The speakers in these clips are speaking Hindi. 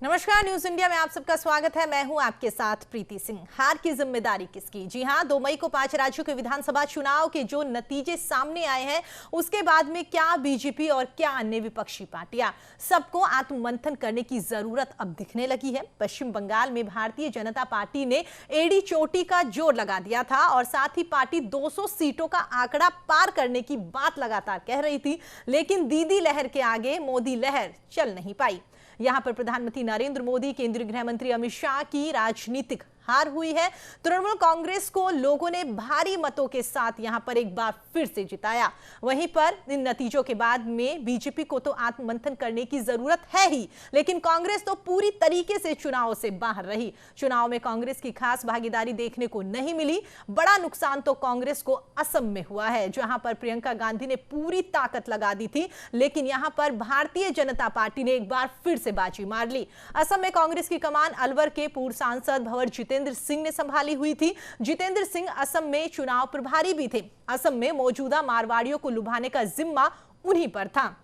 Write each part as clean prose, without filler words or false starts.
नमस्कार, न्यूज इंडिया में आप सबका स्वागत है। मैं हूं आपके साथ प्रीति सिंह। हार की जिम्मेदारी किसकी? जी हां, 2 मई को 5 राज्यों के विधानसभा चुनाव के जो नतीजे सामने आए हैं, उसके बाद में क्या बीजेपी और क्या अन्य विपक्षी पार्टियां, सबको आत्ममंथन करने की जरूरत अब दिखने लगी है। पश्चिम बंगाल में भारतीय जनता पार्टी ने एड़ी चोटी का जोर लगा दिया था और साथ ही पार्टी 200 सीटों का आंकड़ा पार करने की बात लगातार कह रही थी, लेकिन दीदी लहर के आगे मोदी लहर चल नहीं पाई। यहां पर प्रधानमंत्री नरेंद्र मोदी, केंद्रीय गृह मंत्री अमित शाह की राजनीतिक हार हुई है। तृणमूल कांग्रेस को लोगों ने भारी मतों के साथ यहां पर एक बार फिर से जिताया। वहीं पर इन नतीजों के बाद में बीजेपी को तो आत्ममंथन करने की जरूरत है ही, लेकिन कांग्रेस तो पूरी तरीके से चुनाव से बाहर रही। चुनाव में कांग्रेस की खास भागीदारी देखने को नहीं मिली। बड़ा नुकसान तो कांग्रेस को असम में हुआ है, जहां पर प्रियंका गांधी ने पूरी ताकत लगा दी थी, लेकिन यहां पर भारतीय जनता पार्टी ने एक बार फिर से बाजी मार ली। असम में कांग्रेस की कमान अलवर के पूर्व सांसद भंवर जितेंद्र सिंह ने संभाली हुई थी। जितेंद्र सिंह असम में चुनाव प्रभारी भी थे। असम में मौजूदा मारवाड़ियों को लुभाने का जिम्मा उन्हीं पर था,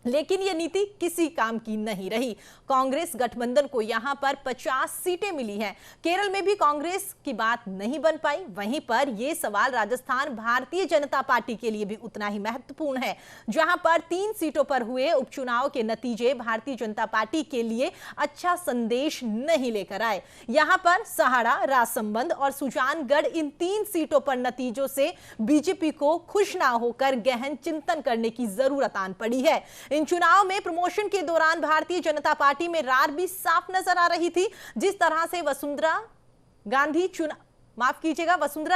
लेकिन यह नीति किसी काम की नहीं रही। कांग्रेस गठबंधन को यहां पर 50 सीटें मिली हैं। केरल में भी कांग्रेस की बात नहीं बन पाई। वहीं पर यह सवाल राजस्थान भारतीय जनता पार्टी के लिए भी उतना ही महत्वपूर्ण है, जहां पर 3 सीटों पर हुए उपचुनाव के नतीजे भारतीय जनता पार्टी के लिए अच्छा संदेश नहीं लेकर आए। यहां पर सहाड़ा, राजसमंद और सुजानगढ़, इन 3 सीटों पर नतीजों से बीजेपी को खुश ना होकर गहन चिंतन करने की जरूरत आन पड़ी है। इन चुनाव में प्रमोशन के दौरान भारतीय जनता पार्टी में रार भी साफ नजर आ रही थी। जिस तरह से वसुंधरा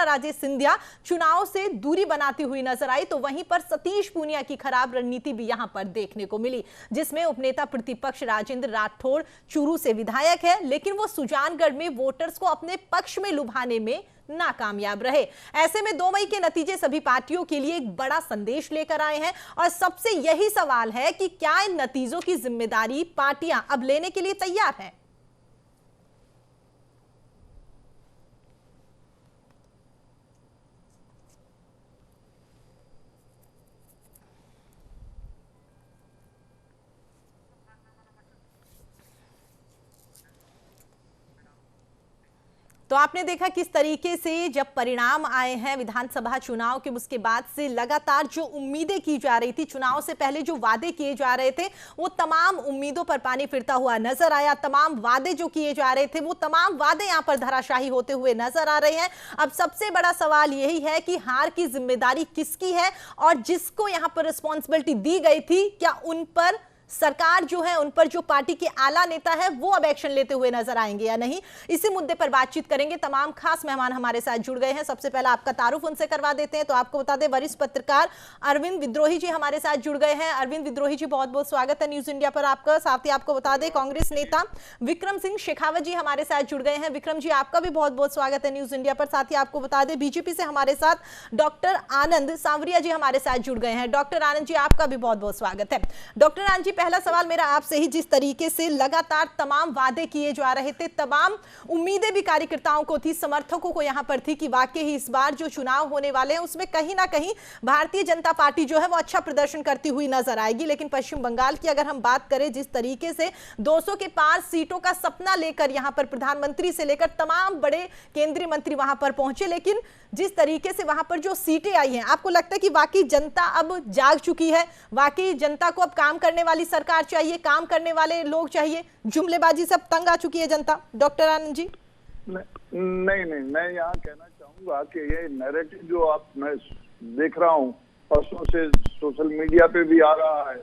राजे सिंधिया चुनाव से दूरी बनाती हुई नजर आई, तो वहीं पर सतीश पूनिया की खराब रणनीति भी यहां पर देखने को मिली, जिसमें उपनेता प्रतिपक्ष राजेंद्र राठौड़ चूरू से विधायक है, लेकिन वो सुजानगढ़ में वोटर्स को अपने पक्ष में लुभाने में नाकामयाब रहे। ऐसे में 2 मई के नतीजे सभी पार्टियों के लिए एक बड़ा संदेश लेकर आए हैं और सबसे यही सवाल है कि क्या इन नतीजों की जिम्मेदारी पार्टियां अब लेने के लिए तैयार हैं? तो आपने देखा किस तरीके से जब परिणाम आए हैं विधानसभा चुनाव के, उसके बाद से लगातार जो उम्मीदें की जा रही थी, चुनाव से पहले जो वादे किए जा रहे थे, वो तमाम उम्मीदों पर पानी फिरता हुआ नजर आया। तमाम वादे जो किए जा रहे थे, वो तमाम वादे यहां पर धराशायी होते हुए नजर आ रहे हैं। अब सबसे बड़ा सवाल यही है कि हार की जिम्मेदारी किसकी है और जिसको यहां पर रिस्पॉन्सिबिलिटी दी गई थी, क्या उन पर सरकार जो है, उन पर जो पार्टी के आला नेता है, वो अब एक्शन लेते हुए नजर आएंगे या नहीं? इसी मुद्दे पर बातचीत करेंगे। तमाम खास मेहमान हमारे साथ जुड़ गए हैं। सबसे पहला आपका तारुफ उनसे करवा देते हैं। तो आपको बता दें, वरिष्ठ पत्रकार अरविंद विद्रोही जी हमारे साथ जुड़ गए हैं। अरविंद विद्रोही जी, बहुत बहुत स्वागत है न्यूज इंडिया पर आपका। साथ ही आपको बता दें, कांग्रेस नेता विक्रम सिंह शेखावत जी हमारे साथ जुड़ गए हैं। विक्रम जी, आपका भी बहुत बहुत स्वागत है न्यूज इंडिया पर। साथ ही आपको बता दें, बीजेपी से हमारे साथ डॉक्टर आनंद सांवरिया जी हमारे साथ जुड़ गए हैं। डॉक्टर आनंद जी, आपका भी बहुत बहुत स्वागत है। डॉक्टर आनंद जी, पहला सवाल मेरा आपसे ही, जिस तरीके से लगातार तमाम वादे किए जा रहे थे, तमाम उम्मीदें भी कार्यकर्ताओं को थी, समर्थकों को यहां पर थी कि वाकई ही इस बार जो चुनाव होने वाले हैं उसमें कहीं ना कहीं भारतीय जनता पार्टी जो है वो अच्छा प्रदर्शन करती हुई नजर आएगी। लेकिन पश्चिम बंगाल की अगर हम बात करें, जिस तरीके से 200 के पार सीटों का सपना लेकर यहां पर प्रधानमंत्री से लेकर तमाम बड़े केंद्रीय मंत्री वहां पर पहुंचे, लेकिन जिस तरीके से वहां पर जो सीटें आई हैं, आपको लगता है कि वाकई जनता अब जाग चुकी है? वाकई जनता को अब काम करने वाली सरकार चाहिए, काम करने वाले लोग चाहिए? जुमलेबाजी से अब तंग आ चुकी है जनता? डॉक्टर आनंद जी। नहीं, मैं यहाँ कहना चाहूंगा कि ये नैरेटिव जो मैं देख रहा हूँ परसों से सोशल मीडिया पे भी आ रहा है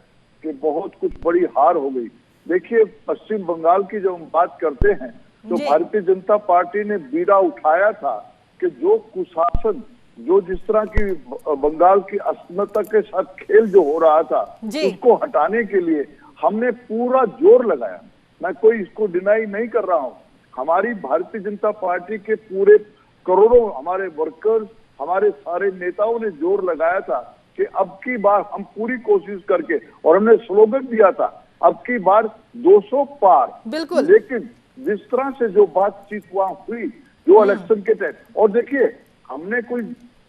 कि बहुत कुछ बड़ी हार हो गई। देखिए, पश्चिम बंगाल की जब हम बात करते हैं तो भारतीय जनता पार्टी ने बीड़ा उठाया था कि जो कुशासन, जो जिस तरह की बंगाल की अस्मिता के साथ खेल जो हो रहा था, उसको हटाने के लिए हमने पूरा जोर लगाया। मैं कोई इसको डिनाई नहीं कर रहा हूँ। हमारी भारतीय जनता पार्टी के पूरे करोड़ों हमारे वर्कर्स, हमारे सारे नेताओं ने जोर लगाया था कि अब की बार हम पूरी कोशिश करके, और हमने स्लोगन दिया था अब की बार 200 पार। बिल्कुल। लेकिन जिस तरह से जो बातचीत वहां हुई, जो इलेक्शन के तहत, और देखिए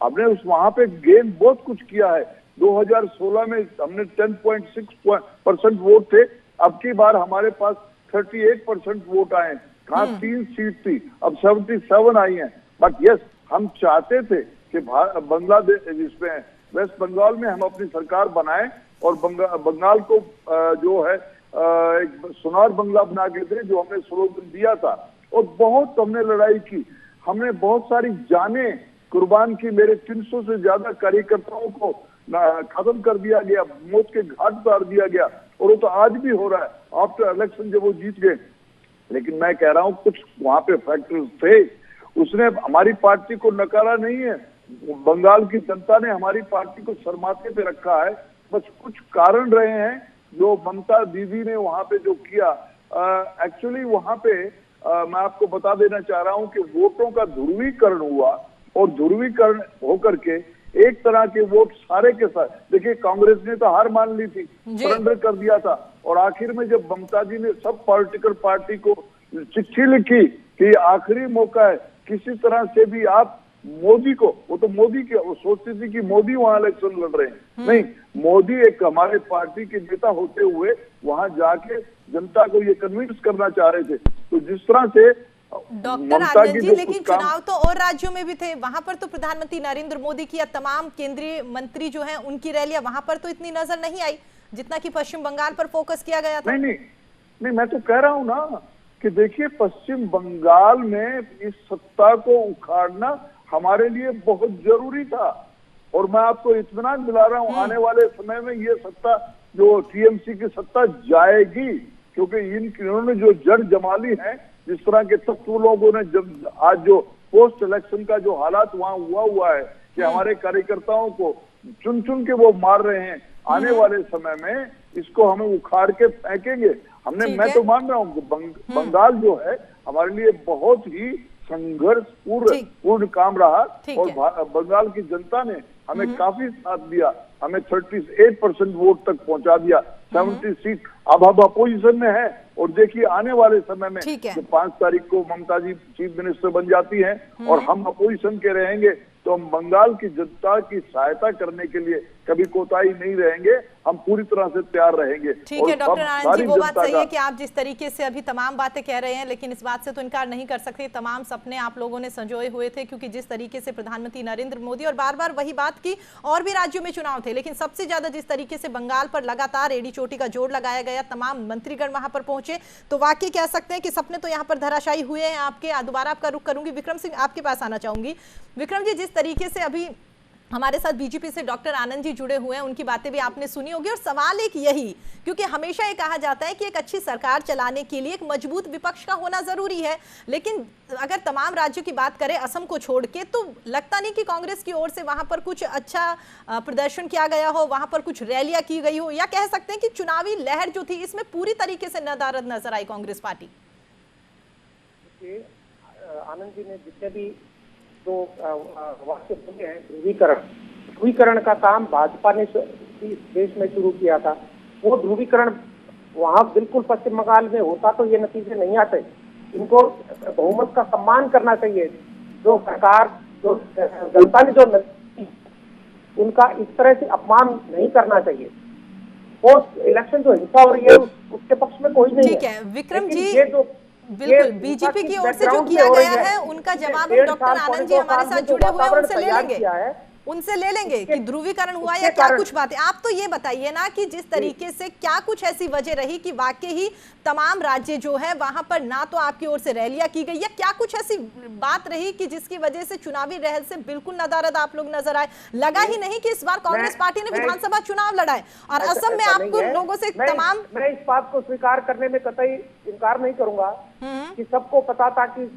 हमने उस वहां पे गेन बहुत कुछ किया है। 2016 में हमने 10.6% वोट थे, अब की बार हमारे पास 38% वोट आए, कहाँ 3 सीट थी, अब 77 आई हैं। बट यस, हम चाहते थे कि बांग्लादेश जिसमें वेस्ट बंगाल में हम अपनी सरकार बनाएं और बंगाल को जो है एक सुनार बंगला बना के दे, जो हमने स्लोगन दिया था। और बहुत हमने लड़ाई की, हमने बहुत सारी जानें कुर्बान की, मेरे 300 से ज्यादा कार्यकर्ताओं को खत्म कर दिया गया, मौत के घाट उतार दिया गया। और वो तो आज भी हो रहा है आफ्टर इलेक्शन जब वो जीत गए। लेकिन मैं कह रहा हूं कुछ वहां पे फैक्टर्स थे, उसने हमारी पार्टी को नकारा नहीं है। बंगाल की जनता ने हमारी पार्टी को सरमाथे पे रखा है। बस कुछ कारण रहे हैं जो ममता दीदी ने वहां पे जो किया। एक्चुअली वहां पे मैं आपको बता देना चाह रहा हूं कि वोटों का ध्रुवीकरण हुआ, और ध्रुवीकरण होकर के एक तरह के वोट सारे के साथ, देखिए कांग्रेस ने तो हार मान ली थी, सरेंडर कर दिया था। और आखिर में जब ममता जी ने सब पॉलिटिकल पार्टी को चिट्ठी लिखी कि आखिरी मौका है, किसी तरह से भी आप मोदी को, वो तो मोदी के वो सोचती थी कि मोदी वहां इलेक्शन लड़ रहे हैं, नहीं, मोदी एक हमारे पार्टी के नेता होते हुए वहां जाके जनता को ये कन्विंस करना चाह रहे थे। तो जिस तरह से डॉक्टर आनंद जी, लेकिन चुनाव तो और राज्यों में भी थे, वहां पर तो प्रधानमंत्री नरेंद्र मोदी की या तमाम केंद्रीय मंत्री जो हैं उनकी रैलियां, वहां पर तो इतनी नजर नहीं आई जितना कि पश्चिम बंगाल पर फोकस किया गया था। नहीं, मैं तो कह रहा हूं ना कि देखिए पश्चिम बंगाल में इस सत्ता को उखाड़ना हमारे लिए बहुत जरूरी था। और मैं आपको इत्मीनान दिला रहा हूं, आने वाले समय में ये सत्ता जो टीएमसी की सत्ता जाएगी, क्योंकि इन्होंने जो जड़ जमा ली है, जिस तरह के तत्व लोगों ने, जब आज जो पोस्ट इलेक्शन का जो हालात वहां हुआ है कि हमारे कार्यकर्ताओं को चुन चुन के वो मार रहे हैं, आने वाले समय में इसको हमें उखाड़ के फेंकेंगे। मैं तो मान रहा हूँ बंगाल जो है हमारे लिए बहुत ही संघर्ष पूर्ण काम रहा, और बंगाल की जनता ने हमें काफी साथ दिया, हमें 38% वोट तक पहुंचा दिया, 70 सीट। अब हम अपोजिशन में है, और देखिए आने वाले समय में जो 5 तारीख को ममता जी चीफ मिनिस्टर बन जाती हैं और हम अपोजिशन के रहेंगे, तो हम बंगाल की जनता की सहायता करने के लिए कभी कोताही नहीं रहेंगे, हम पूरी तरह से तैयार रहेंगे। ठीक है डॉक्टर आनंद जी, वो बात सही है कि आप जिस तरीके से अभी तमाम बातें कह रहे हैं, लेकिन इस बात से तो इनकार नहीं कर सकते, तमाम सपने आप लोगों ने संजोए हुए थे, क्योंकि जिस तरीके से प्रधानमंत्री नरेंद्र मोदी, और बार बार वही बात की, और भी राज्यों में चुनाव थे, लेकिन सबसे ज्यादा जिस तरीके से बंगाल पर लगातार एड़ी चोटी का जोर लगाया गया, तमाम मंत्रीगण वहां पर पहुंचे, तो वाकई कह सकते हैं कि सपने तो यहाँ पर धराशायी हुए हैं आपके। दोबारा आपका रुख करूंगी, विक्रम सिंह आपके पास आना चाहूंगी। विक्रम जी, जिस तरीके से अभी हमारे साथ बीजेपी से डॉक्टर आनंद जी जुड़े हुए हैं, उनकी बातें भी आपने सुनी होगी, और सवाल एक यही, क्योंकि हमेशा ये कहा जाता है कि एक अच्छी सरकार चलाने के लिए एक मजबूत विपक्ष का होना जरूरी है, लेकिन अगर तमाम राज्यों की बात करें असम को छोड़ के, तो लगता नहीं कि कांग्रेस की ओर से वहां पर कुछ अच्छा प्रदर्शन किया गया हो, वहां पर कुछ रैलियां की गई हो, या कह सकते हैं कि चुनावी लहर जो थी इसमें पूरी तरीके से नदारद नजर आई कांग्रेस पार्टी। आनंद जी ने जितने भी तो वाक्य बोले हैं, ध्रुवीकरण का काम भाजपा ने देश में शुरू किया था। वो ध्रुवीकरण वहां बिल्कुल पश्चिम बंगाल में होता तो ये नतीजे नहीं आते। इनको बहुमत का सम्मान करना चाहिए। जो सरकार, जो जनता ने जो उनका इस तरह से अपमान नहीं करना चाहिए। पोस्ट इलेक्शन जो हिंसा हो रही है उसके पक्ष में कोई नहीं है। विक्रम जी, ये जो बिल्कुल बीजेपी की ओर से जो किया गया है उनका जवाब डॉक्टर आनंद जी हमारे साथ जुड़े हुए हैं, उनसे ले लेंगे कि ध्रुवीकरण हुआ या क्या कुछ बातें। आप तो ये बताइए ना कि जिस तरीके से क्या कुछ ऐसी वजह रही कि वाकई ही तमाम राज्य जो है वहां पर ना तो आपकी ओर से रैलियां की गई, या क्या कुछ ऐसी बात रही कि जिसकी वजह से चुनावी रहल से बिल्कुल नदारद आप लोग नजर आए? लगा ही नहीं कि इस बार कांग्रेस पार्टी ने विधानसभा चुनाव लड़ाए, और असम में आपको लोगों से तमाम, मैं इस बात को स्वीकार करने में कतई इनकार नहीं करूंगा कि सबको पता था कि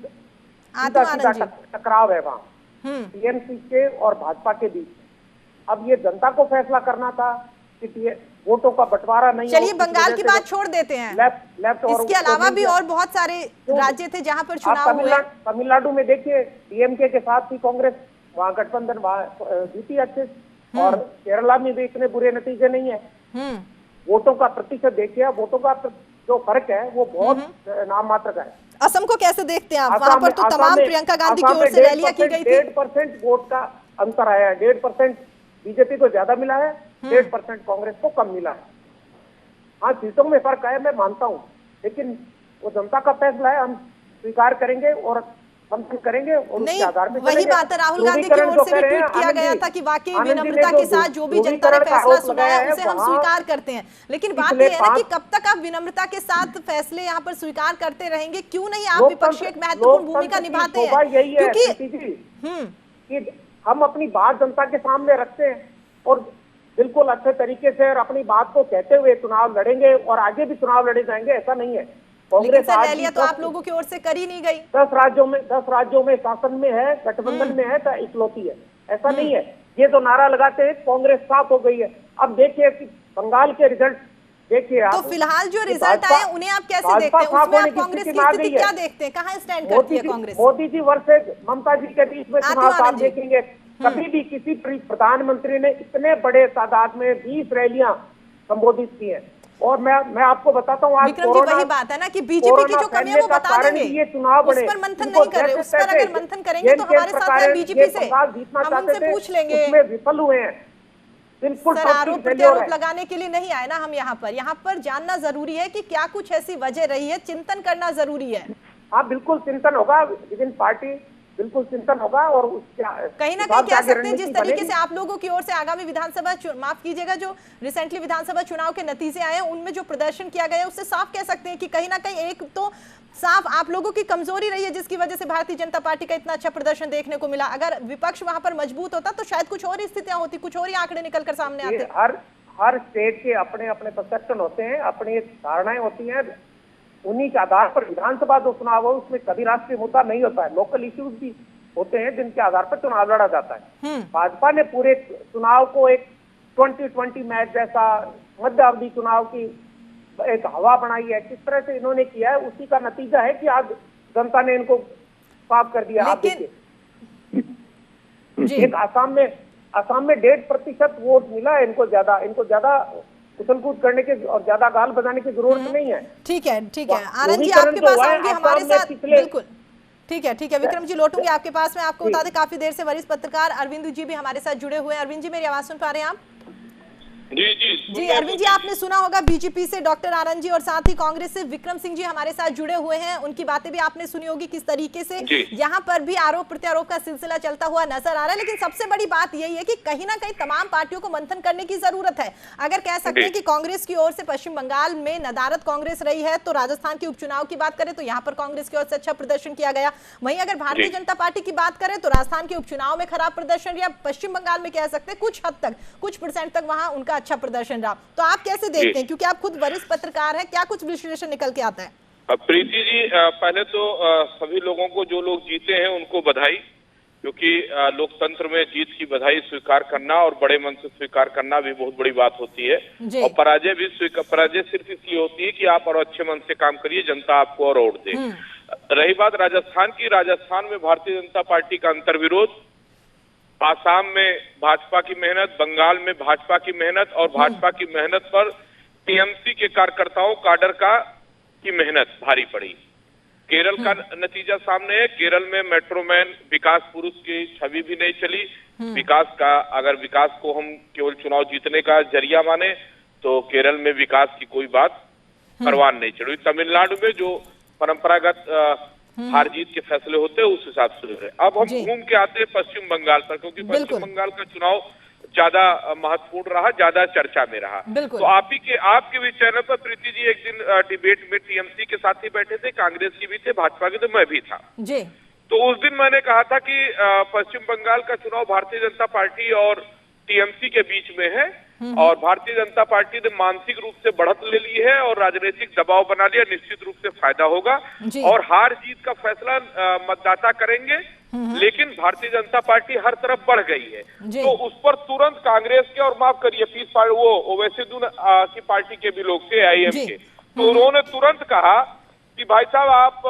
टकराव है वहां टीएमसी के और भाजपा के बीच। अब ये जनता को फैसला करना था कि वोटों का बंटवारा नहीं। चलिए बंगाल की बात छोड़ देते हैं, लेफ्ट और इसके अलावा भी और बहुत सारे राज्य थे जहां पर चुनाव हुए। तमिलनाडु में देखिए डीएमके के साथ थी कांग्रेस, वहां गठबंधन जीती अच्छे, और केरला में भी इतने बुरे नतीजे नहीं है। वोटों का प्रतिशत देखिए, वोटों का जो फर्क है वो बहुत नाम मात्र का है। असम को कैसे देखते हैं आप? वहां पर तो तमाम प्रियंका गांधी की ओर से रैलियां की गई थी। 1.5% वोट का अंतर आया है। 1.5% बीजेपी को ज्यादा मिला है, 1.5% कांग्रेस को कम मिला है। हाँ, सीटों में फर्क आया, मैं मानता हूँ, लेकिन वो जनता का फैसला है, हम स्वीकार करेंगे और मंथन करेंगे और उसके आधार पर वही बात है, राहुल गांधी की ओर से भी ट्वीट किया गया था कि वाकई विनम्रता के साथ जो भी जनता ने फैसला सुनाया उसे हम स्वीकार करते हैं। लेकिन बात यह है ना कि कब तक आप विनम्रता के साथ फैसले यहाँ पर स्वीकार करते रहेंगे? क्यों नहीं आप विपक्ष की एक महत्वपूर्ण भूमिका निभाते हैं? क्योंकि हम अपनी बात जनता के सामने रखते हैं और बिल्कुल अच्छे तरीके से और अपनी बात को कहते हुए चुनाव लड़ेंगे और आगे भी चुनाव लड़े जाएंगे। ऐसा नहीं है कांग्रेस रैलियां तो आप लोगों की ओर से करी नहीं गई। 10 राज्यों में शासन में है, गठबंधन में है, तो इकलौती है। ऐसा नहीं है। ये तो नारा लगाते हैं कांग्रेस साफ हो गई है। अब देखिए कि बंगाल के रिजल्ट देखिए आप। तो फिलहाल जो रिजल्ट आए उन्हें आप कैसे देखते हैं? उसमें आप कांग्रेस की स्थिति क्या देखते हैं? कहाँ स्टैंड करती है कांग्रेस? मोदी जी वर्सेज ममता जी के बीच में चुनाव आप देखेंगे। कभी भी किसी प्रधानमंत्री ने इतने बड़े तादाद में 20 रैलियां संबोधित की है। और मैं आपको बताता हूँ, विक्रम जी वही बात है ना कि बीजेपी की जो कमी है वो बता देंगे, ये चुनाव उस पर मंथन नहीं कर रहे। उस पर अगर मंथन करेंगे तो हमारे साथ है बीजेपी से, हम उनसे पूछ लेंगे। उसमें विफल हुए हैं बिल्कुल। सर, आरोप प्रत्यारोप लगाने के लिए नहीं आए ना हम यहाँ पर जानना जरूरी है कि क्या कुछ ऐसी वजह रही है, चिंतन करना जरूरी है। हाँ बिल्कुल चिंतन होगा, विभिन्न पार्टी बिल्कुल चिंतन होगा और कहीं ना कहीं कह सकते हैं जिस तरीके से आप लोगों की ओर से आगामी विधानसभा माफ कीजिएगा जो रिसेंटली विधानसभा चुनाव के नतीजे आए हैं उनमें जो प्रदर्शन किया गया है उससे साफ कह सकते हैं कि कहीं ना कहीं एक तो साफ आप लोगों की कमजोरी रही है जिसकी वजह से भारतीय जनता पार्टी का इतना अच्छा प्रदर्शन देखने को मिला। अगर विपक्ष वहां पर मजबूत होता तो शायद कुछ और ही स्थितियां होती, कुछ और ही आंकड़े निकल कर सामने आते। हर स्टेट के अपने अपने परसेप्शन होते हैं, अपनी धारणाएं होती हैं। उन्हीं के आधार पर विधानसभा जो चुनाव हो उसमें कभी राष्ट्रीय मुद्दा नहीं होता है, लोकल इश्यूज भी होते हैं जिनके आधार पर चुनाव लड़ा जाता है। भाजपा ने पूरे चुनाव को एक 2020 मैच जैसा मध्य अवधि चुनाव की एक हवा बनाई है। किस तरह से इन्होंने किया है उसी का नतीजा है कि आज जनता ने इनको साफ कर दिया। आप देखिए एक आसाम में 1.5% वोट मिला है इनको ज्यादा उछल कूद करने के और ज्यादा गाल बजाने की जरूरत नहीं है। ठीक है आनंद जी आपके पास आऊंगी हमारे साथ, बिल्कुल ठीक है विक्रम जी लौटूंगी आपके पास में। आपको बता दें काफी देर से वरिष्ठ पत्रकार अरविंद जी भी हमारे साथ जुड़े हुए हैं। अरविंद जी मेरी आवाज सुन पा रहे हैं आप? जी अरविंद जी आपने सुना होगा बीजेपी से डॉक्टर आनंद जी और साथ ही कांग्रेस से विक्रम सिंह जी हमारे साथ जुड़े हुए हैं। उनकी बातें भी आपने सुनी होगी किस तरीके से यहाँ पर भी आरोप प्रत्यारोप का सिलसिला चलता हुआ नजर आ रहा है। लेकिन सबसे बड़ी बात यही है कि कहीं ना कहीं तमाम पार्टियों को मंथन करने की जरूरत है। अगर कह सकते हैं कि कांग्रेस की ओर से पश्चिम बंगाल में नदारद कांग्रेस रही है तो राजस्थान के उपचुनाव की बात करें तो यहाँ पर कांग्रेस की ओर से अच्छा प्रदर्शन किया गया। वहीं अगर भारतीय जनता पार्टी की बात करें तो राजस्थान के उपचुनाव में खराब प्रदर्शन या पश्चिम बंगाल में कह सकते हैं कुछ हद तक कुछ परसेंट तक वहां उनका अच्छा प्रदर्शन रहा। तो आप कैसे देखते हैं, क्योंकि आप खुद वरिष्ठ पत्रकार हैं, क्या कुछ विश्लेषण निकल के आता है? प्रीति जी पहले तो सभी लोगों को जो लोग जीते हैं उनको बधाई, क्योंकि लोकतंत्र में जीत की बधाई स्वीकार करना और बड़े मन से स्वीकार करना भी बहुत बड़ी बात होती है। और पराजय सिर्फ इसलिए होती है कि आप और अच्छे मन से काम करिए, जनता आपको और वोट दे। रही बात राजस्थान की, राजस्थान में भारतीय जनता पार्टी का अंतर्विरोध, आसाम में भाजपा की मेहनत, बंगाल में भाजपा की मेहनत और भाजपा की मेहनत पर टीएमसी के कार्यकर्ताओं काडर की मेहनत भारी पड़ी। केरल का नतीजा सामने है। केरल में मेट्रोमैन विकास पुरुष की छवि भी नहीं चली। अगर विकास को हम केवल चुनाव जीतने का जरिया माने तो केरल में विकास की कोई बात परवान नहीं चढ़ी। तमिलनाडु में जो परंपरागत हार जीत के फैसले होते हैं उस हिसाब से है। अब हम घूम के आते हैं पश्चिम बंगाल पर, क्योंकि पश्चिम बंगाल का चुनाव ज्यादा महत्वपूर्ण रहा, ज्यादा चर्चा में रहा। तो आपके भी चैनल पर प्रीति जी एक दिन डिबेट में टीएमसी के साथ ही बैठे थे, कांग्रेस की भी थे, भाजपा की, तो मैं भी था जी। तो उस दिन मैंने कहा था कि पश्चिम बंगाल का चुनाव भारतीय जनता पार्टी और टीएमसी के बीच में है और भारतीय जनता पार्टी ने मानसिक रूप से बढ़त ले ली है और राजनीतिक दबाव बना लिया। निश्चित रूप से फायदा होगा और हार जीत का फैसला मतदाता करेंगे, लेकिन भारतीय जनता पार्टी हर तरफ बढ़ गई है। तो उस पर तुरंत कांग्रेस के और माफ करिए पीस पार्टी वो ओवैसी की पार्टी के भी लोग थे, आईएम के, तो उन्होंने तुरंत कहा कि भाई साहब आप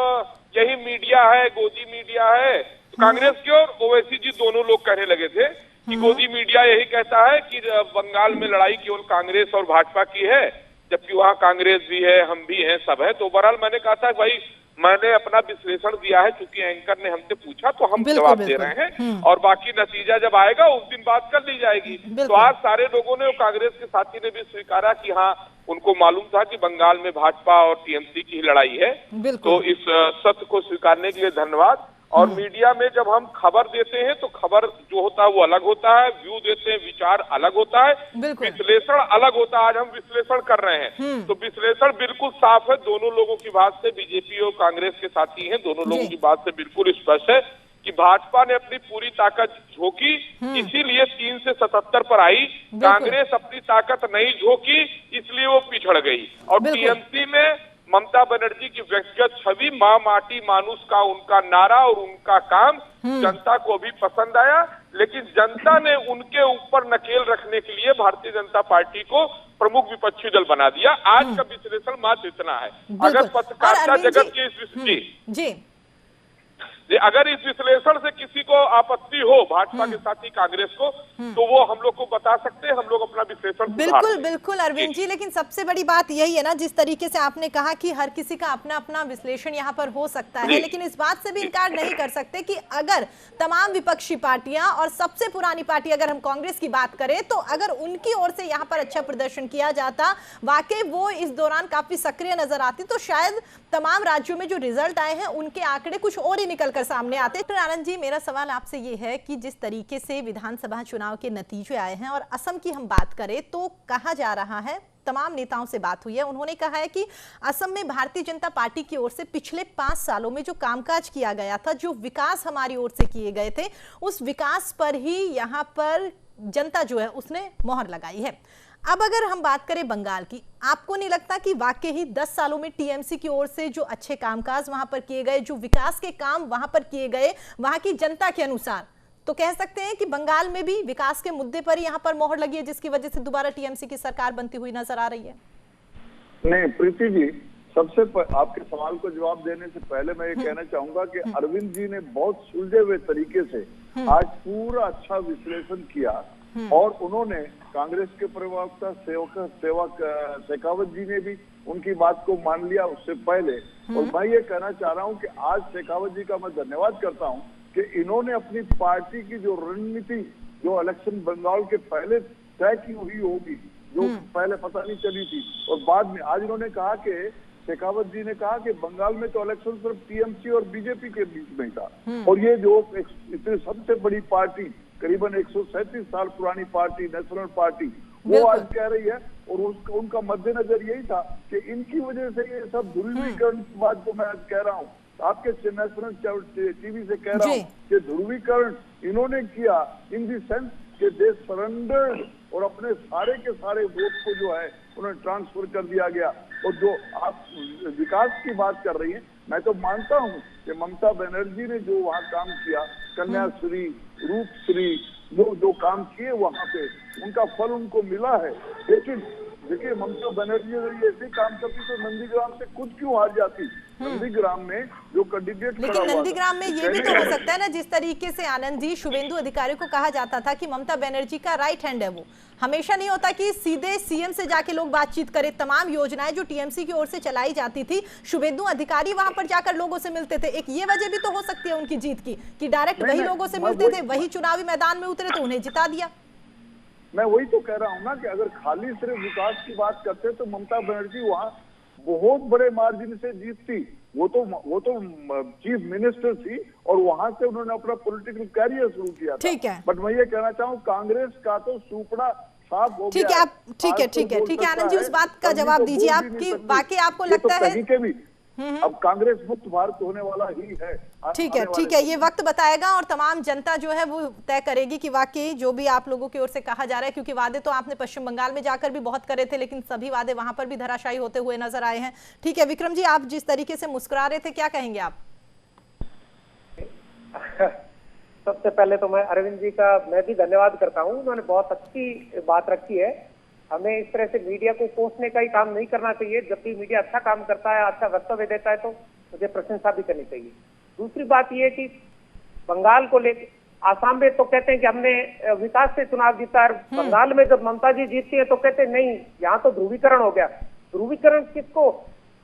यही मीडिया है, गोदी मीडिया है। तो कांग्रेस की और ओवैसी जी दोनों लोग कहने लगे थे कि गोदी मीडिया यही कहता है कि बंगाल में लड़ाई केवल कांग्रेस और भाजपा की है जबकि वहाँ कांग्रेस भी है, हम भी हैं, सब है। तो ओवरऑल मैंने कहा था भाई मैंने अपना विश्लेषण दिया है, क्योंकि एंकर ने हमसे पूछा तो हम जवाब दे रहे हैं, और बाकी नतीजा जब आएगा उस दिन बात कर ली जाएगी। तो आज सारे लोगों ने, कांग्रेस के साथी ने भी स्वीकारा कि हाँ उनको मालूम था कि बंगाल में भाजपा और टीएमसी की ही लड़ाई है। तो इस सत्य को स्वीकारने के लिए धन्यवाद। और मीडिया में जब हम खबर देते हैं तो खबर जो होता है वो अलग होता है, व्यू देते हैं विचार अलग होता है, विश्लेषण अलग होता है। आज हम विश्लेषण कर रहे हैं तो विश्लेषण बिल्कुल साफ है, दोनों लोगों की बात से, बीजेपी और कांग्रेस के साथी हैं, दोनों लोगों की बात से बिल्कुल स्पष्ट है कि भाजपा ने अपनी पूरी ताकत झोंकी, इसीलिए 3 से 77 पर आई। कांग्रेस अपनी ताकत नहीं झोंकी, इसलिए वो पिछड़ गई। और टीएमसी में ममता बनर्जी की व्यक्तिगत छवि, माँ माटी मानुष का उनका नारा और उनका काम जनता को भी पसंद आया, लेकिन जनता ने उनके ऊपर नकेल रखने के लिए भारतीय जनता पार्टी को प्रमुख विपक्षी दल बना दिया। आज का विश्लेषण मात्र इतना है। अगर पत्रकारिता जगत के अगर इस विश्लेषण से किसी को आपत्ति हो, भाजपा के साथी कांग्रेस को, तो वो हम लोग को बता सकते हैं, हम लोग अपना विश्लेषण बिल्कुल बिल्कुल अरविंद जी। लेकिन सबसे बड़ी बात यही है ना, जिस तरीके से आपने कहा कि हर किसी का अपना अपना विश्लेषण यहाँ पर हो सकता है, लेकिन इस बात से भी इनकार नहीं कर सकते कि अगर तमाम विपक्षी पार्टियां और सबसे पुरानी पार्टी अगर हम कांग्रेस की बात करें, तो अगर उनकी ओर से यहाँ पर अच्छा प्रदर्शन किया जाता, वाकई वो इस दौरान काफी सक्रिय नजर आती, तो शायद तमाम राज्यों में जो रिजल्ट आए हैं उनके आंकड़े कुछ और ही निकल कर सामने आते। तो आनंद जी, मेरा सवाल आपसे ये है कि जिस तरीके से विधानसभा चुनाव के नतीजे आए हैं और असम की हम बात करें तो कहा जा रहा है, तमाम नेताओं से बात हुई है, उन्होंने कहा है कि असम में भारतीय जनता पार्टी की ओर से पिछले 5 सालों में जो कामकाज किया गया था, जो विकास हमारी ओर से किए गए थे, उस विकास पर ही यहाँ पर जनता जो है उसने मोहर लगाई है। अब अगर हम बात करें बंगाल की, आपको नहीं लगता कि वाकई ही 10 सालों में टीएमसी की ओर से जो अच्छे कामकाज वहां पर किए गए, जो विकास के काम वहां पर किए गए, वहां की जनता के अनुसार, तो कह सकते हैं कि बंगाल में भी विकास के मुद्दे पर यहाँ पर मोहर लगी है, जिसकी वजह से दोबारा टीएमसी की सरकार बनती हुई नजर आ रही है? नहीं प्रीति जी, आपके सवाल को जवाब देने से पहले मैं ये कहना चाहूंगा कि अरविंद जी ने बहुत सुलझे हुए तरीके से आज पूरा अच्छा विश्लेषण किया, और उन्होंने कांग्रेस के प्रवक्ता शेखावत जी ने भी उनकी बात को मान लिया उससे पहले। और मैं ये कहना चाह रहा हूँ कि आज शेखावत जी का मैं धन्यवाद करता हूँ कि इन्होंने अपनी पार्टी की जो रणनीति, जो इलेक्शन बंगाल के पहले तय की हुई होगी, जो पहले पता नहीं चली थी, और बाद में आज इन्होंने कहा कि शेखावत जी ने कहा कि बंगाल में तो इलेक्शन सिर्फ टीएमसी और बीजेपी के बीच में था, और ये जो इतनी सबसे बड़ी पार्टी, करीबन 137 साल पुरानी पार्टी, नेशनल पार्टी, वो आज कह रही है, और उनका मद्देनजर यही था कि इनकी वजह से ये सब ध्रुवीकरण की बात को मैं आज कह रहा हूँ, आपके नेशनल टीवी से कह रहा हूँ कि ध्रुवीकरण इन्होंने किया इन दी सेंस कि दे सरेंडर्ड, और अपने सारे के सारे वोट को जो है उन्होंने ट्रांसफर कर दिया गया। और जो आप विकास की बात कर रही हैं, मैं तो मानता हूँ कि ममता बनर्जी ने जो वहाँ काम किया, कन्याश्री, रूपश्री, जो काम किए वहाँ पे, उनका फल उनको मिला है। लेकिन देखिए, ममता बनर्जी अगर ऐसे काम करती तो नंदीग्राम से खुद क्यों हार जाती? नंदीग्राम में जो कैंडिडेट, लेकिन नंदीग्राम में ये भी तो हो सकता है ना, जिस तरीके से आनंद जी, शुभेंदु अधिकारी को कहा जाता था कि ममता बनर्जी का राइट हैंड है, वो हमेशा नहीं होता कि सीधे सीएम से जाके लोग बातचीत करें। तमाम योजनाएं जो टीएमसी की ओर से चलाई जाती थी, शुभेंदु अधिकारी वहां पर जाकर लोगों से मिलते थे। एक ये वजह भी तो हो सकती है उनकी जीत की, कि डायरेक्ट वही लोगों से मिलते थे, वही चुनावी मैदान में उतरे तो उन्हें जिता दिया। मैं वही तो कह रहा हूँ ना कि अगर खाली सिर्फ विकास की बात करते तो ममता बनर्जी वहाँ बहुत बड़े मार्जिन से जीतती। वो तो चीफ मिनिस्टर थी, और वहां से उन्होंने अपना पॉलिटिकल कैरियर शुरू किया था। ठीक है, बट मैं ये कहना चाहूँ, कांग्रेस का तो सुपड़ा साफ हो गया। ठीक है, आप ठीक है आनंद जी, उस बात का जवाब दीजिए आप कि वाकई आपको लगता है कहीं के भी अब कांग्रेस मुक्त भारत होने वाला ही है। ठीक है, ये वक्त बताएगा, और तमाम जनता जो है वो तय करेगी कि वाकई जो भी आप लोगों की ओर से कहा जा रहा है, क्योंकि वादे तो आपने पश्चिम बंगाल में जाकर भी बहुत करे थे, लेकिन सभी वादे वहां पर भी धराशायी होते हुए नजर आए हैं। ठीक है विक्रम जी, आप जिस तरीके से मुस्कुरा रहे थे, क्या कहेंगे आप? सबसे पहले तो मैं अरविंद जी का मैं भी धन्यवाद करता हूँ, उन्होंने बहुत अच्छी बात रखी है। हमें इस तरह से मीडिया को कोसने का ही काम नहीं करना चाहिए। जब भी मीडिया अच्छा काम करता है, अच्छा वक्तव्य देता है, तो मुझे प्रशंसा भी करनी चाहिए। दूसरी बात यह कि बंगाल को लेकर, आसाम में तो कहते हैं कि हमने विकास से चुनाव जीता, और बंगाल में जब ममता जी जीतती है तो कहते हैं नहीं, यहाँ तो ध्रुवीकरण हो गया। ध्रुवीकरण किसको,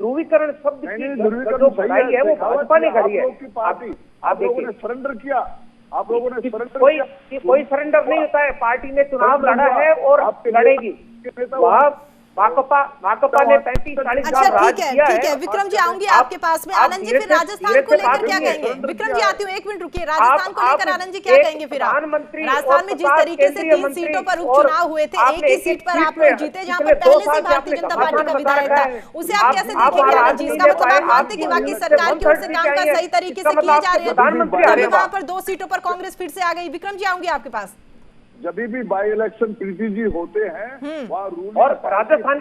ध्रुवीकरण शब्द की ध्रुवीकरण जो सही बढ़ाई है वो भाजपा ने करी है। आप लोगों ने सरेंडर किया, आप लोगों ने सरेंडर किया। कोई सरेंडर नहीं होता है। पार्टी ने चुनाव लड़ा है और लड़ेगी। वह भाकपा ने 35-40 अच्छा साल राज ठीक किया है विक्रम जी आऊंगी आपके पास में। आनंद जी फिर राजस्थान को लेकर क्या कहेंगे? विक्रम जी आती हूँ, एक मिनट रुकिए। राजस्थान को लेकर आनंद जी क्या कहेंगे फिर आप? राजस्थान में जिस तरीके से 3 सीटों पर उपचुनाव हुए थे, एक ही सीट पर आप लोग जीते जहाँ पर पहले से भारतीय जनता पार्टी का विधायक था, उसे आप कैसे देखेंगे आनंद जी? इसका मतलब आप मानते कि बाकी सरकार की ओर से काम का सही तरीके से किए जा रहे हैं, तभी वहाँ पर 2 सीटों पर कांग्रेस फिर से आ गई। विक्रम जी आऊंगी आपके पास। जब भी बाई इलेक्शन प्रीति जी होते हैं वहाँ रूल और राजस्थान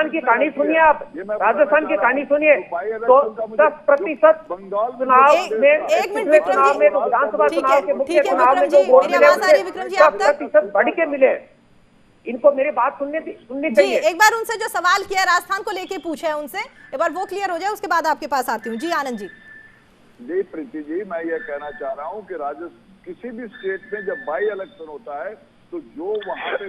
की कहानी सुनिए आप, राजस्थान की कहानी सुनिए तो 10% बंगाल चुनाव में, एक मिनट विक्रम जी, तो विधानसभा चुनाव के मुख्य ठीक है चुनाव में विक्रम जी, जो वोट मेरी मिले आवाज आ रही है विक्रम जी आप तक? 10% बढ़ के मिले। इनको मेरी बात सुननी जी, चाहिए। एक बार उनसे जो सवाल किया राजस्थान को लेके पूछा है उनसे, एक बार वो क्लियर हो जाए, उसके बाद आपके पास आती हूँ। जी आनंद जी। जी प्रीति जी, मैं ये कहना चाह रहा हूँ कि किसी भी स्टेट में जब बाई इलेक्शन होता है तो जो वहाँ पे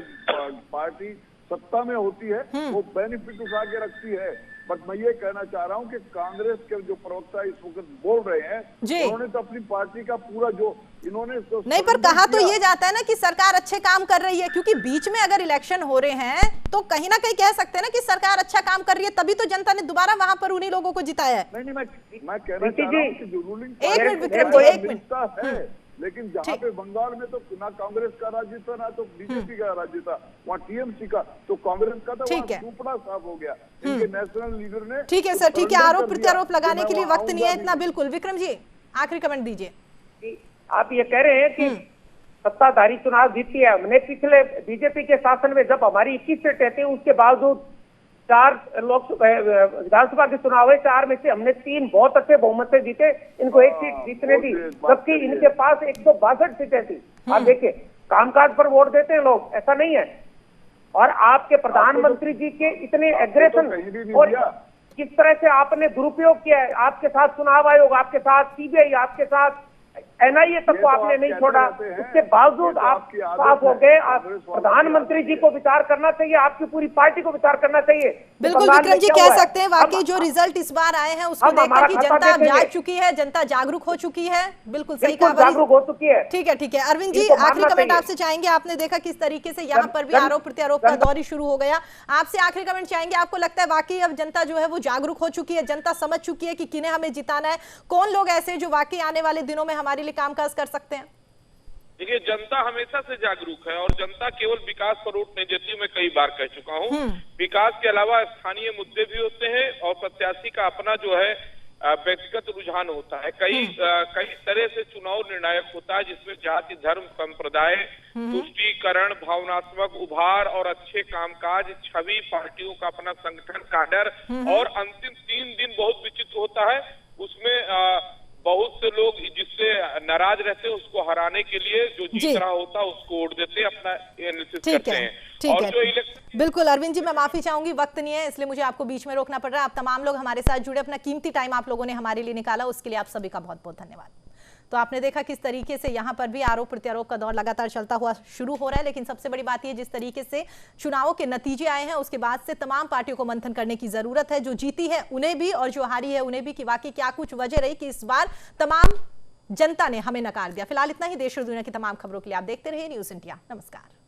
पार्टी सत्ता में होती है वो बेनिफिट उठा के रखती है। बट मैं ये कहना चाह रहा हूँ कि कांग्रेस के जो प्रवक्ता इस वक्त बोल रहे हैं उन्होंने तो अपनी पार्टी का पूरा जो इन्होंने तो नहीं, पर कहा तो ये जाता है ना कि सरकार अच्छे काम कर रही है, क्योंकि बीच में अगर इलेक्शन हो रहे हैं तो कहीं ना कहीं कह सकते हैं ना कि सरकार अच्छा काम कर रही है, तभी तो जनता ने दोबारा वहां पर उन्हीं लोगों को जिताया है। नहीं, मैं कहना चाह रहा हूँ कि जो रूलिंग एक मिनट विक्रम जी, एक मिनट है, लेकिन जहाँ पे बंगाल में तो ना कांग्रेस का राज्य था ना तो बीजेपी का राज्य था, वहाँ टीएमसी का, तो कांग्रेस का तो टुकड़ा साफ हो गया। इनके नेशनल लीडर ने। ठीक है सर, ठीक है, आरोप प्रत्यारोप लगाने के लिए वक्त नहीं है इतना। बिल्कुल विक्रम जी आखिरी कमेंट दीजिए। आप ये कह रहे हैं कि सत्ताधारी चुनाव जीती है। हमने पिछले बीजेपी के शासन में जब हमारी 21 सीटें थी उसके बावजूद 4 विधानसभा के चुनाव है, 4 में से हमने 3 बहुत अच्छे बहुमत से जीते, इनको 1 सीट जीतने दी, जबकि इनके पास 162 सीटें थी। आप देखिए कामकाज पर वोट देते हैं लोग, ऐसा नहीं है। और आपके प्रधानमंत्री जी के इतने एग्रेशन और किस तरह से आपने दुरुपयोग किया है, आपके साथ चुनाव आयोग, आपके साथ सीबीआई, आपके साथ एनआईए तक को आपने नहीं छोड़ा, उसके बावजूद आप साफ हो गए। आप प्रधानमंत्री जी को विचार करना चाहिए, आपकी पूरी पार्टी को विचार करना चाहिए। बिल्कुल विक्रम जी कह सकते हैं वाकई जो रिजल्ट इस बार आए हैं उसको देखकर कि जनता जाग चुकी है, जनता जागरूक हो चुकी है। बिल्कुल सही कहा, जागरूक हो चुकी है। ठीक है अरविंद जी आखिरी कमेंट आपसे चाहेंगे। आपने देखा किस तरीके से यहाँ पर भी आरोप प्रत्यारोप का दौर शुरू हो गया, आपसे आखिरी कमेंट चाहेंगे। आपको लगता है वाकई अब जनता जो है वो जागरूक हो चुकी है, जनता समझ चुकी है कि किन्हें हमें जिताना है, कौन लोग ऐसे जो वाकई आने वाले दिनों में हमारे लिए कामकाज कर सकते हैं? देखिए जनता हमेशा से जागरूक है और जनता केवल विकास पर वोट नहीं देती, मैं कई बार कह चुका हूँ। विकास के अलावा स्थानीय मुद्दे भी होते हैं और प्रत्याशी का अपना जो है व्यक्तिगत रुझान होता है। कई तरह से चुनाव निर्णायक होता है जिसमें जाति, धर्म, संप्रदाय, तुष्टीकरण, भावनात्मक उभार और अच्छे कामकाज, छवि, पार्टियों का अपना संगठन, काडर और अंतिम 3 दिन बहुत विचित्र होता है। उसमें बहुत से लोग जिससे नाराज रहते हैं उसको हराने के लिए जो जीत रहा होता है उसको वोट देते हैं, अपना एनालिसिस करते हैं। और जो इलेक्शन बिल्कुल अरविंद जी मैं माफी चाहूंगी, वक्त नहीं है इसलिए मुझे आपको बीच में रोकना पड़ रहा है। आप तमाम लोग हमारे साथ जुड़े, अपना कीमती टाइम आप लोगों ने हमारे लिए निकाला, उसके लिए आप सभी का बहुत बहुत धन्यवाद। तो आपने देखा किस तरीके से यहाँ पर भी आरोप प्रत्यारोप का दौर लगातार चलता हुआ शुरू हो रहा है, लेकिन सबसे बड़ी बात यह जिस तरीके से चुनावों के नतीजे आए हैं उसके बाद से तमाम पार्टियों को मंथन करने की जरूरत है, जो जीती है उन्हें भी और जो हारी है उन्हें भी, कि वाकई क्या कुछ वजह रही कि इस बार तमाम जनता ने हमें नकार दिया। फिलहाल इतना ही। देश और दुनिया की तमाम खबरों के लिए आप देखते रहिए न्यूज़ इंडिया। नमस्कार।